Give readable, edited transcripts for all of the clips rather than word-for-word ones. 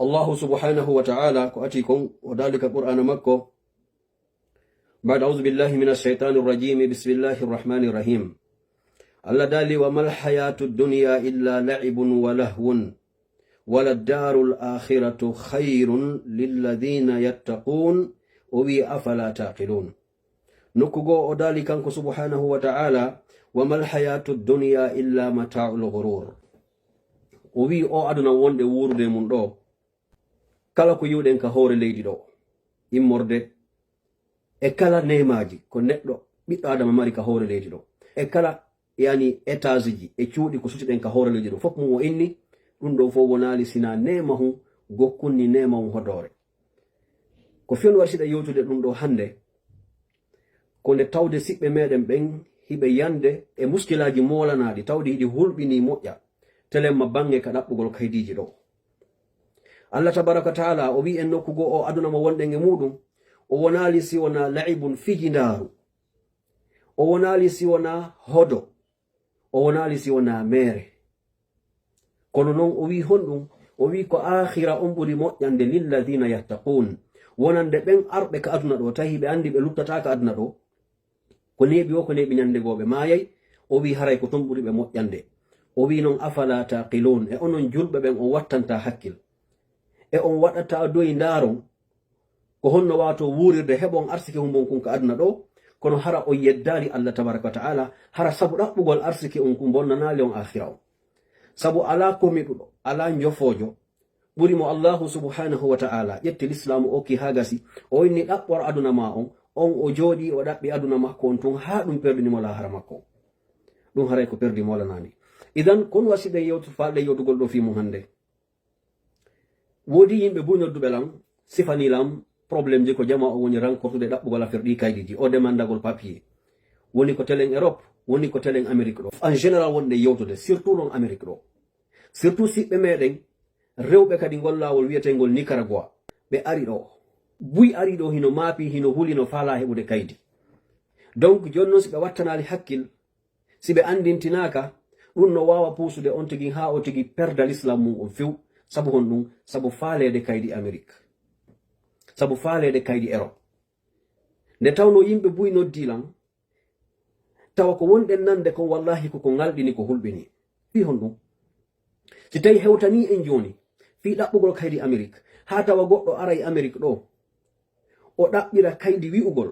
الله سبحانه وتعالى كأتيكم وذلك القرآن مكة بعد أعوذ بالله من الشيطان الرجيم بسم الله الرحمن الرحيم الله دالي وما الحياة الدنيا إلا لعب ولهو وللدار الآخرة خير للذين يتقون وبي أفلا تعقلون نكوغو ودالي كانكو سبحانه وتعالى وما الحياة الدنيا إلا متاع الغرور وبي أو أدنا وند وورد من دو kala ko yiwɗen ka hoore leydi ɗo immorde e kala nemaji ko neɗɗo ɓiɗɗo adama mari ka hoore leydi ɗo e kala yani étage ji e cuuɗi ko sutiɗen ka hoore leydi ɗo fof mum o inni ɗum ɗo fof wonali sina nema hum gokkunni nema hum hodore ko fiyon warsiɗa yewtude ɗum ɗo hande ko nde tawde siɓɓe meɗen ɓen hiɓe yande e muskilaji molanaɗi tawde hiɗi hulɓini moƴƴa telemma bange ka ɗaɓɓugol kaydiji ɗo Allah tabaraka taala o wi en nokkugo o aduna mo wonɗen e muɗum o wonali si wona laibun fijindaru o wonali si wona hodo o wonali si wona mere kono noon o wi honɗum o wi ko akhira on ɓuri moƴƴande lilladina yattaqun wonande ɓen arɓe ka aduna ɗo tahi ɓe andi ɓe luttata ka aduna ɗo ko neeɓi o ko neeɓi ñande goɓe mayay o wi haray ko ton ɓuri ɓe moƴƴande o wi noon afala taqilun e onon julɓe ɓen on wattanta hakkil e on waɗata doyi ndaron ko honno wato wurirde heɓon arsike humbon kun ka aduna ɗo kono hara on yeddali Allah tabaraka wa ta'ala hara sabu ɗaɓɓugol arsike on kun bonnanali on akhira o sabu ala komiɗuɗo ala jofojo ɓuri mo Allahu subhanahu wa ta'ala ƴetti l'islamu okki ha gasi o inni ɗaɓɓor aduna ma on o jooɗi o ɗaɓɓi aduna makko on tun ha ɗum perdinimo lahara makko ɗum haray ko perdi molanani idan kon wasiɗen yewtu falɗe yewtugol ɗo fimum hande wodi yimɓe bu nodduɓe lam sifanilam probléme ji ko jama o woni rankortude ɗaɓɓugol affaire ɗi kaydiji o demandagol papier woni ko telen Europe woni ko telen Amérique ɗo en général wonde yewtude surtout ɗon Amérique ɗo surtout siɓɓe meɗen rewɓe kadi ngol lawol wiyetegol Nicaragua ɓe ari ɗo buy ari ɗo hino maapi hino hulino faala heɓude kaydi donc joni noon si ɓe wattanali hakkil si ɓe andintinaka ɗum no wawa puusude on tigui ha o tigui perda l'islam mum on few sabu hon ɗum sabu faalede kaydi Amérique sabu faalede kaydi Europe nde tawno yimɓe buy noddilan tawa ko wonɗen nande kon wallahi koko ngalɗini ko hulɓini fi hon ɗum si tawi hewtani en joni fi ɗaɓɓugol kaydi Amérique ha tawa goɗɗo aray Amérique ɗo o ɗaɓɓira kaydi wi'ugol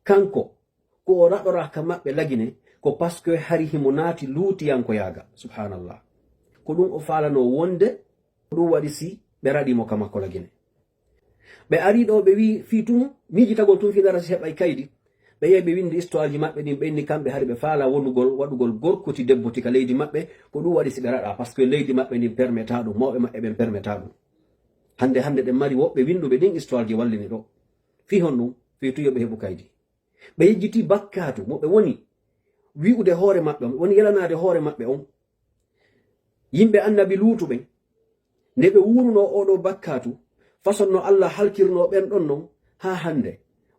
kanko ko o raɗora ka maɓɓe lagine ko parce que hari himo naati luutiyankoyaga subhanallah ko ɗum o faalano wonde ɗum waɗi si ɓe raɗimo ka makko lagine ɓe ari ɗo ɓe wi fi tun mijitagol tun finara si heɓay kaydi ɓe yehi ɓe windi histoire ji maɓɓe ɗin ɓe inni kamɓe hari ɓe faala wonugol waɗugol gorkoti debboti ka leydi maɓɓe ko ɗum waɗi si ɓe raɗa par ce que leydi maɓɓe ndin permeta ɗum mawɓe maɓɓe ɓen permeta ɗum hande ɗen mari woɓɓe winduɓe ɗin histoire ji wallini ɗo fi hon ɗum fi tu yoɓe heɓu kaydi ɓe yejjiti bakkatu moɓe woni wi'ude hoore maɓɓe on woni yelanade hoore maɓɓe on yimɓe annabi luutuɓen nde ɓe wuruno oɗo bakkatu façon no Allah halkirno ɓen ɗon non ha hande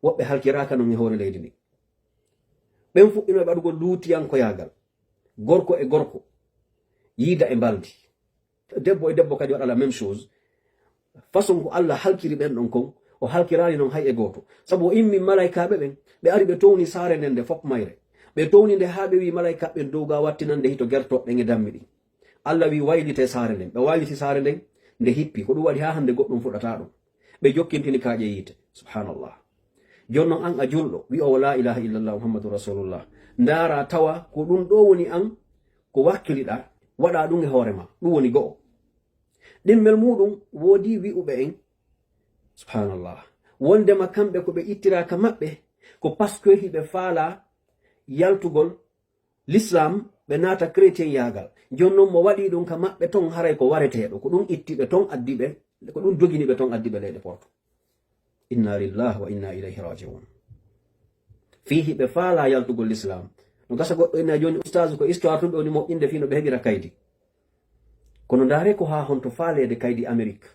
woɓɓe halkiraka non e hoore leydi ndi ɓen fuɗɗino e ɓaɗugol luutiyankoyagal gorko e gorko yiida e mbaldi debbo e debbo kadi waɗala même chose façon ko Allah halkiri ɓen ɗon kon o halkirani noon hay e goto sabu o immi malaikaɓe ɓen ɓe ari ɓe towni saare nden nde fop mayre ɓe towni nde ha ɓe wi malaikaɓe ɓen dowga wattinande hito gertoɓe e dammi ɗi Allah wi waylite saare nden ɓe wayliti saare nden nde hippi ko ɗum waɗi ha hande goɗɗum fuɗata ɗum ɓe jokkintini kaaƴe yiite subhanallah joni noon an a julɗo wi o la ilaha illallah muhammadu rasulullah ndaara tawa ko ɗum ɗo woni an ko wakkiliɗa waɗa ɗum e hoorema ɗum woni go'o ɗimmel muɗum woodi wi'uɓe en subhanallah wondema kamɓe ko ɓe ittiraka maɓɓe ko parce que hiɓe faala yaltugol l'islam ɓe naata chrétien yagal joni noon mo waɗi ɗum ka maɓɓe ton haray ko wareteɗo ko ɗum ittiɓe ton addiɓe ko ɗum doginiɓe ton addiɓe leyɗe porto inna lillahi wa inna ilayhi rajiun fihi ɓe faala yaltugol l'islam no gasa goɗɗo ina joni ustage ko histoire tun ɓe woni moƴƴinde fi no ɓe heɓira kaydi kono ndaare ko ha honto faalede kaydi Amérique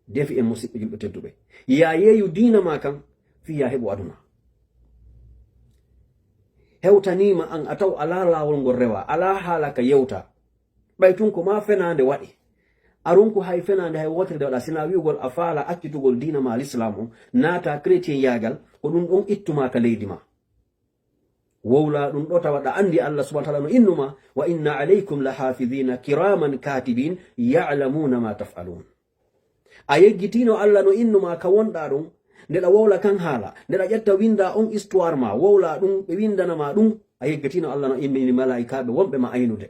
defi en musidɓe julɓe tedduɓe ya yeeyu diina ma kan fi ya heɓu aduna hewtanima an a taw ala lawol ngol rewa ala haala ka yewta ɓay tun ko ma fenande waɗi arunku hay fenande hay wotere wada sina wiugol a faala accitugol dina ma l'islam nata chrétien yagal ko dum don ittuma ka leydi ma wowla dum do tawada andi Allah subhanahu wa ta'ala no innuma wa inna alaykum lahafidhina kiraman katibin ya'lamuna ma taf'alun ayeggitino Allah no innuma ka wonda dum ndeda wowla kan hala ndeda ƴetta winda on histoire ma wowla dum be windana ma dum ayeggitino Allah no immini malaikabe wonbe ma aynude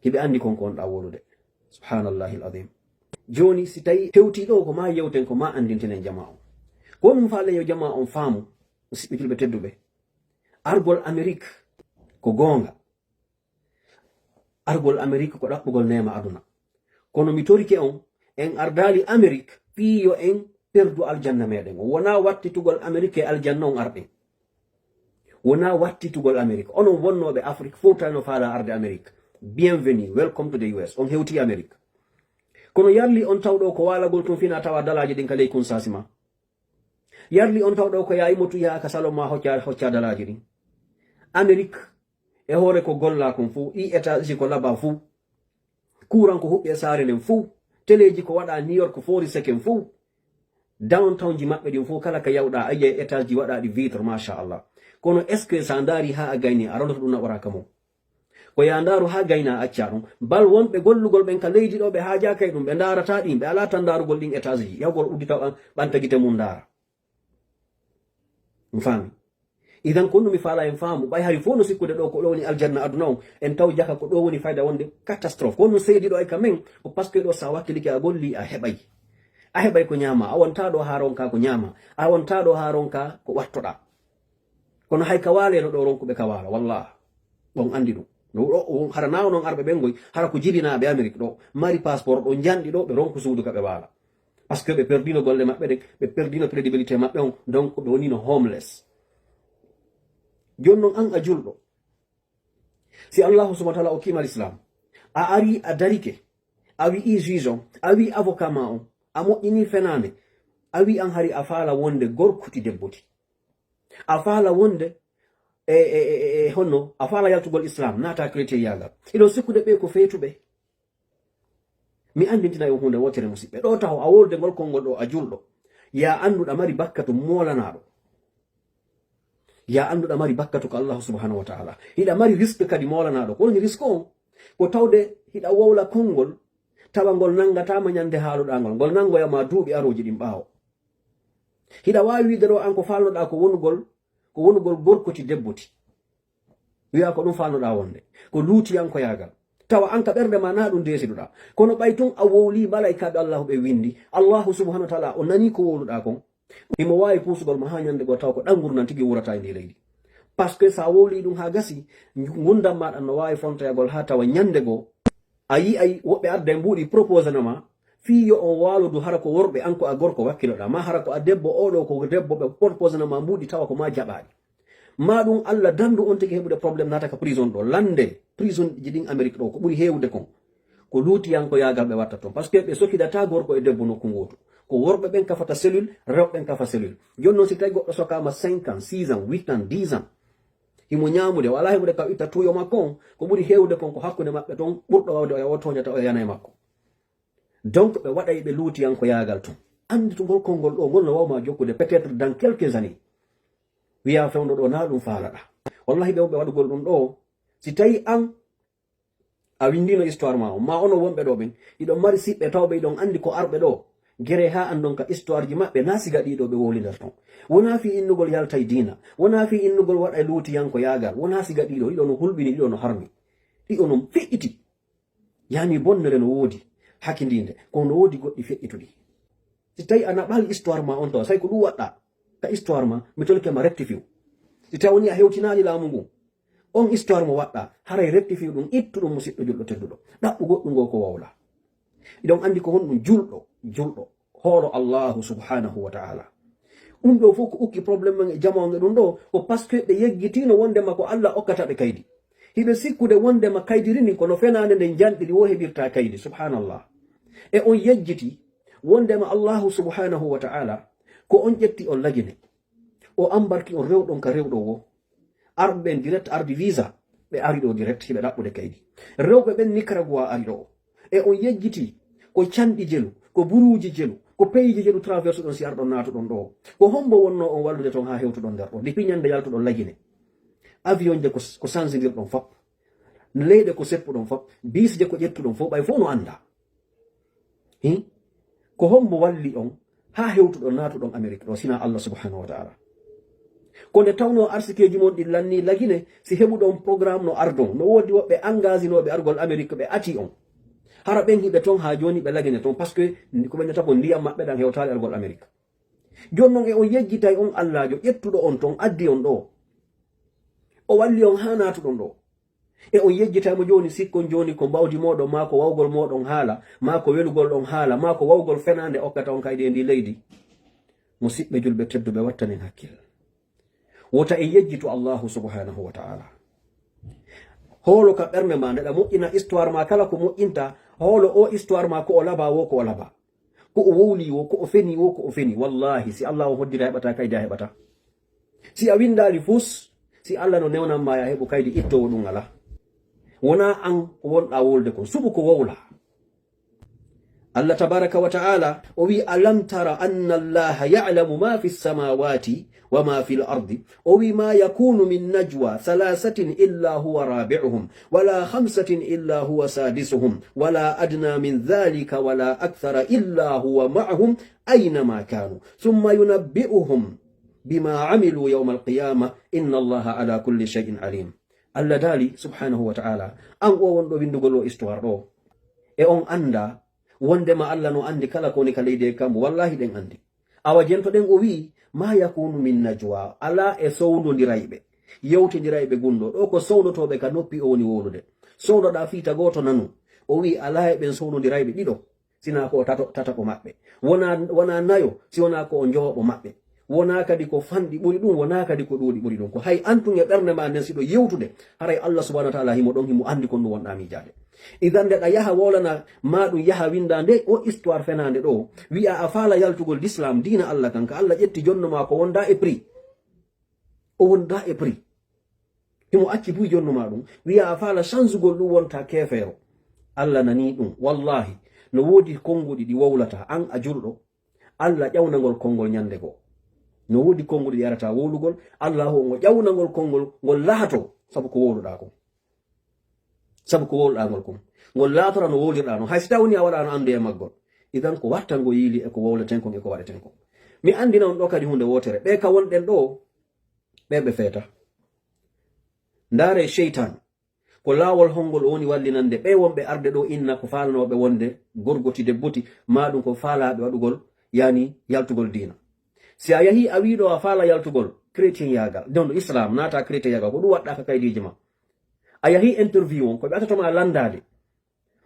hibe andi kon kon da wolude subhanallahi alazim joni si tawi hewti do ko ma yewten ko ma andintenen jama on ko mum faale yo jama on faamu musibbe julbe teddube argol Amerique ko gonga argol Amerique ko dabbugol nema aduna kono mi torike on en ardali Amerique piyo en perdu aljanna meden wona wattitugol Amerique aljanna on arbe wona wattitugol Amerique onon wonnobe Afrique fotano faala arde Amerique bienvenue welcome to the US on hewti Amerique kono yarli on tawdo ko walagol ton fina tawa dalaji din kale kun sasima yarli on tawdo ko yayi motu ya ka saloma hocca dalaji din Amerique e hore ko golla kon fu i étage ko laba fu kuran ko hubbe sare len fu teleji ko wada New York 40 second fu downtown ji mabbe din fu kala ka yawda aye étage ji wada di vitre masha Allah kono est ce que sandari ha a gayni arondo dum na baraka mo ko yandaru ha gayna accarum bal wonbe gollugol ben ka leydi do be haaja kay dum be darata din be ala tan darugol din étage ji yawgol udita banta gite mun dara mfami idan kunu mi fala en famu bay hari fono sikkude do ko do woni aljanna aduna en taw jaka ko do woni fayda wonde catastrophe kono seedi do ay kamen ko parce que do sa wakiliki a golli a hebay ko nyama a wonta do haronka ko nyama a wonta do haronka ko wattoda kono hay ka wale no do ronko be ka wala wallahi don andi dum no hara nawo non arbe bengoy hara ko jibina be Amerique do mari passeport do jandi do be ronko suudu ka be wala parce que be perdino golle mabbe de be perdino credibility mabbe on donc be woni no homeless jonnon an a juldo si Allah subhanahu wa ta'ala o kima l'islam a ari a darike a wi i juge a wi avocat ma on a moƴƴini fenande a wi an hari a faala wonde gorkuti debboti a faala wonde honno a faala yaltugol islam nata chrétien yagal iɗon sikkude ɓe ko feetuɓe mi andintina yo hunde wotere musidɓe ɗo taho a wolde ngol kolngol ɗo a julɗo ya anduɗa mari bakkatu molanaɗo ya anduɗa mari bakkatu ko Allah subhanahu wa ta'ala hiɗa mari risque kadi molanaɗo ko woni risque on ko tawde hiɗa wowla konngol tawa ngol nangatama nyande haaluɗa ngol nangoyama duuɓi aroji ɗin ɓaawo hiɗa wawi wiide ɗo an ko falnoɗa ko wonugol gorkoti debboti wiya ko ɗum falnoɗa wonde ko luutiyankoyagal tawa an ka ɓerde ma na ɗum desiduɗa kono ɓay tun a wowli malaikaɓe Allahu ɓe windi Allahu subhanahu wa ta'ala o nani ko woluɗa kon imo wawi pusugol ma ha nyande go taw ko ɗangur nan tigi wurata e ndi leydi parce que sa wowli ɗum ha gasi gundam maɗa no wawi fontayagol ha tawa nyande go ayi woɓɓe adda e mbuɗi propose nama fi yo on waludu hara ko worɓe an ko a gorko wakkiloɗa ma hara ko a debbo oɗo ko debbo ɓe propose nama mbuɗi tawa ko ma jaɓaɗi ma ɗum Allah dandu on tigi heɓude probléme nata ka prison ɗo lande prison ji ɗin Amérique ɗo ko ɓuri hewde kon ko luutiyanko yagal ɓe watta toon par ce que ɓe sokkidata gorko e debbo nokku ngotu ko worɓe ɓen kafata cellule rewɓe ɓen kafa cellule joni noon si tawi goɗɗo sokama 5 ans 6 ans 8 ans 10 ans himo ñamude wala heɓude ka itta tuyo makko on ko ɓuri hewde kon ko hakkude maɓɓe toon ɓurɗo wawde o yawo toñata o yana e makko donc ɓe waɗay ɓe luutiyanko yagal toon andi to ngol kolngol ɗo ngol no wawma jokkude peut être dans quelques années wiya fewno ɗo na ɗum faalaɗa wallahi ɓe wonɓe waɗugol ɗum ɗo si tawi an a windino histoire ma on ma ono wonɓe ɗo ɓen iɗon mari siɓɓe tawɓe iɗon andi ko arɓe ɗo gere ha andon ka histoire ji maɓɓe na siga ɗiɗo ɓe wowlidar ton wona fi innugol yaltay dina wona fi innugol waɗa luutiyanko yagal wona siga ɗiɗo ɗiɗo no hulɓini ɗiɗo no harmi ɗiɗo no feƴƴiti yani bonnere no woodi hakkindinde kono no woodi goɗɗi feƴƴituɗi si tawi a naɓali histoire ma on tawa say ko ɗum waɗɗa ka histoire ma mi tolkema rectifie si tawi woni a hewtinani laamu ngu on histoire mo waɗɗa haray rectifie ɗum ittuɗum musidɗo julɗo tedduɗo ɗaɓɓu goɗɗum ngo ko wawla iɗon andi ko honɗum julɗo hoolo Allahu subhanahu wa ta'ala ɗum ɗo fof ko ukki probléme men e jamonge ɗum ɗo ko par ce que ɓe yeggitino wondema ko Allah okkata ɓe kaydi hiɓe sikkude wondema kaydirini kono fenande nde janɗiɗi wo heɓirta kaydi subhanallah e on yejjiti wondema Allahu subhanahu wa ta'ala ko on ƴetti on lagine o ambarki on rewɗon ka rewɗo wo arɓe direct ardi visa ɓe ari ɗo direct hiɓe ɗaɓɓude kaydi rewɓe ɓen Nicaragua ari ɗo e on yejjiti ko canɗi jelu ko buruji jelu ko peyji jelu traverse ɗon si arɗon natuɗon ɗo ko hombo wonno on wallude toon ha hewtuɗon nder ɗo depuis ñande yaltuɗon lagine avion je ko sansidirɗon fop leyɗe ko seppuɗon fop bis je ko ƴettuɗon fo ɓay fof no anda ko hombo walli on ha hewtuɗon natuɗon Amérique ɗo sina Allah subhanahu wa ta'ala ko nde tawno arsikeji mon ɗi lanni lagine si heɓuɗon programme no ardon no wodi woɓɓe engaginoɓe argol Amérique ɓe ati on hara ɓen hiɓe toon ha joni ɓe lagine toon par ce que ko ɓennata ko ndiyam maɓɓe ɗan hewtali argol Amérique joni noon e on yejjitay on Allahjo ƴettuɗo on toon addi on ɗo o walli on ha natuɗon ɗo e on yejjitaymo joni sikkon joni ko mbawdi moɗon ma ko wawgol moɗon haala ma ko welugol ɗon haala ma ko wawgol fenande okkata on kaydi e ndi leydi musidɓe julɓe tedduɓe wattanen hakkille wota e yejjito Allahu subhanahu wa ta'ala holo ka ɓernde ma ndeɗa moƴƴina histoire ma kala ko moƴƴinta holo o histoire ma ko o laba wo ko o laba ko o wowli wo ko o feni wo ko o feni wallahi si Allah o hoddira heɓata kaydi a heɓata si a windali fus si Allah no newnan ma ya heɓu kaydi ittowo ɗum ala wona an ko wonɗa wolde kon suɓu ko wowla Allah tabaraka wa ta'ala o wi alam tara anna Allah ya'lamu ma fi samawati wa ma fi al-ardi o wi ma yakunu min najwa thalathatin illa huwa rabi'uhum wala khamsatin illa huwa sadisuhum wala adna min dhalika wala akthara illa huwa ma'ahum aynama kanu thumma yunabbi'uhum bima 'amilu yawm al-qiyamah inna Allaha ala kulli shay'in alim. Allah dali subhanahu wa ta'ala an o wonɗo windugol o histoire ɗo e on anda wondema Allah no andi kala ko woni ka leydi kam wallahi ɗen andi awa jento ɗen o wi ma yakunu min najwa ala e sowdodirayɓe yewtidirayɓe gunɗo ɗo ko sowdotoɓe ka noppi o woni wolude sowdoɗa fiita goto nanu o wi ala e ɓen sowdodirayɓe ɗiɗo sina ko tataɓo maɓɓe wona nayo si wona ko o jowoɓo maɓɓe wona kadi ko fanɗi ɓuri ɗum wona kadi ko ɗuuɗi ɓuri ɗum ko hay antun e ɓernde ma nden siɗo yewtude haray Allah subhanahu wa ta'ala himo ɗon himo andi kon ɗum wonɗa miijade idan ndeɗa yaha wolana maɗum yaha winda nde o histoire fenande ɗo wi'a a faala yaltugol l'islam dina Allah kanka Allah ƴetti jonno ma ko wonda e prix o wonda e prix himo acci buy jonno ma ɗum wi'a a faala chansugol ɗum wonta kefeero Allah nani ɗum wallahi no woodi konguɗi ɗi wowlata an a julɗo Allah ƴawnagol konngol ñande goo no woodi konngol ɗi yarata wowlugol Allah o ngo ƴawnagol konngol ngol laato sabu ko wowluɗa kon sabu ko wowluɗagol kon ngol laatora no wowlirɗa no hay so tawni a waɗano andu e maggol idan ko wattango yiili e ko wowleten kon e ko waɗeten kon mi andina on ɗo kadi hunde wotere ɓe ka wonɗen ɗo ɓe feeta ndaare cheytan ko laawol hongol woni wallinande ɓe wonɓe arde ɗo inna ko falanoɓe wonde gorgoti debboti maɗum ko faalaɓe waɗugol yani yaltugol diina si a yahi a wiɗo a faala yaltugol chrétien yagal non islam nata chrétien yagal ko ɗum waɗɗa ka kaydiji ma a yahi interview on ko ɓe attatoma landade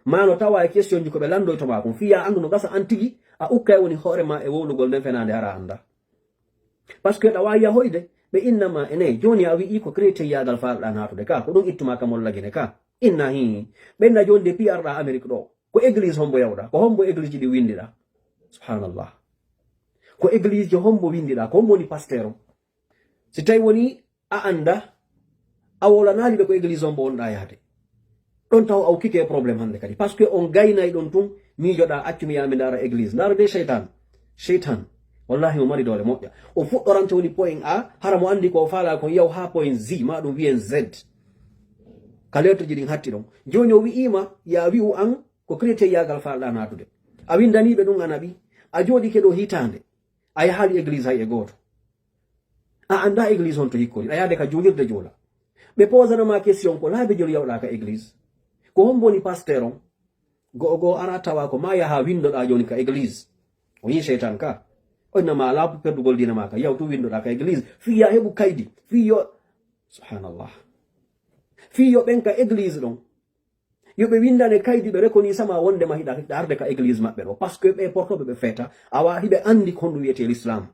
mano tawa e question ji ko ɓe landoytoma kon fiya andu no gasa an tigi a ukkay woni hoore ma e wowlugol nden fenande hara anda par ce que ɗa wawi yahoyde ɓe innama ene joni a wi'i ko chrétien yagal falɗa natude ka ko ɗum ittuma ka mollagine ka inna hi ɓenna joni de pi arɗa Amérique ɗo ko église hombo yawɗa ko hombo église ji ɗi windiɗa subhanallah ko église je hombo windiɗa ko hombo woni pasteur o si tawi woni a anda a wolanali ɓe ko église hombo wonɗa yahde ɗon taw aw kike probléme hande kadi par ce que on gaynayi ɗon tun miijoɗa accumi yami ndara église ndara de cheytan wallahi mo mari dole moƴƴa o fuɗɗorante woni point A hara mo andi ko faala kon yaw ha point Z ma ɗum wiyen Z ka lettre ji ɗin hatti ɗon joni o wi'ima ya wi'u an ko chrétien yagal falɗa natude a windaniɓe ɗum anaɓi a jooɗi keɗo hitande a yahali église hay e goto a anda église on to hikkori a yahde ka julirde joola ɓe posanama question ko laabi joli yawɗa ka église ko hombo woni pasteur on go'o ara tawa ko ma yaha windoɗa joni ka église o yi cheytan ka onnama laabu perdugol dina ma ka yawtu windoɗa ka église fiya heɓu kaydi fiyo subhanallah fiyo ɓen ka église ɗon yoɓe windane kaydi ɓe rekoni sama wondema hiɗa arde ka église maɓɓe ɗo par ce que ɓe portoɓe ɓe feeta awa hiɓe andi ko honɗum wiyete l'islam